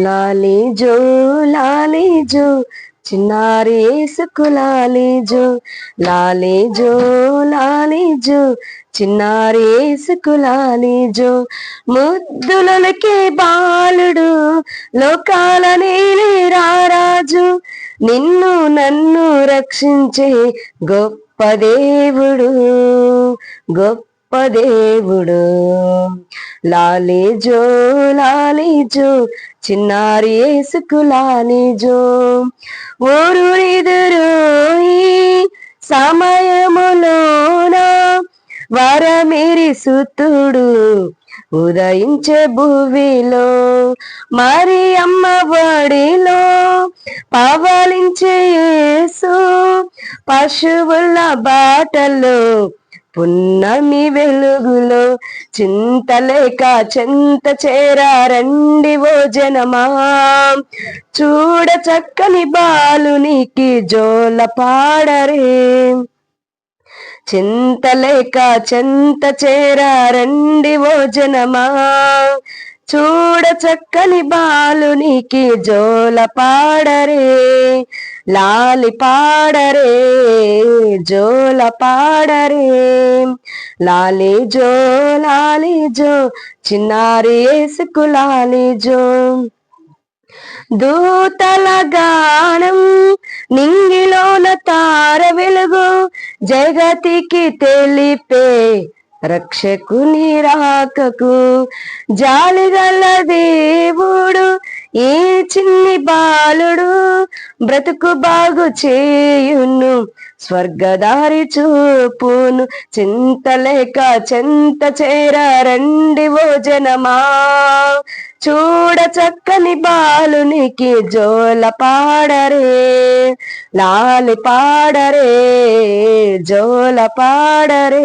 లాలీజో లాలీజో చిన్నారి యేసుకు లాలీజో, లాలీజో లాలీజో చిన్నారి యేసుకు లాలీజో. ముద్దులకే బాలుడు లోకాల నేలే రారాజు, నిన్ను నన్ను రక్షించే గొప్ప దేవుడు, గొప్ప దేవుడు. లాలీజో లాలీజో చిన్నారి యేసుకు లాలీజో. ఊరునిదురు ఈ సమయములోన వరమిరి సుతుడు ఉదయించే భూవిలో, మరి అమ్మ బడిలో పవలించే యేసు పశువుల బాటలో పున్నమి వెలుగులో. చింతలేక చెంత చేరారండి ఓ జనమా, చూడ చక్కని బాలునికి జోల పాడరే. చింతలేక చెంత చేరారండి ఓ జనమా, చూడ చక్కని బాలునికి జోల పాడరే. లాలి పాడరే జోల పాడరే. లాలీజో లాలీజో చిన్నారి యేసుకు లాలీజో. దూతల గానం నింగిలోన తార వెలుగు, జగతికి తెలిపే రక్షకుని రాకకు. జాలిగల దేవుడు ఈ చిన్ని బాలుడు బ్రతుకు బాగు చేయును, స్వర్గదారి చూపును. చింతలేక చెంత చేరారండి ఓ జనమా, చూడ చక్కని బాలునికి జోల పాడరే. లాలి పాడరే జోల పాడరే.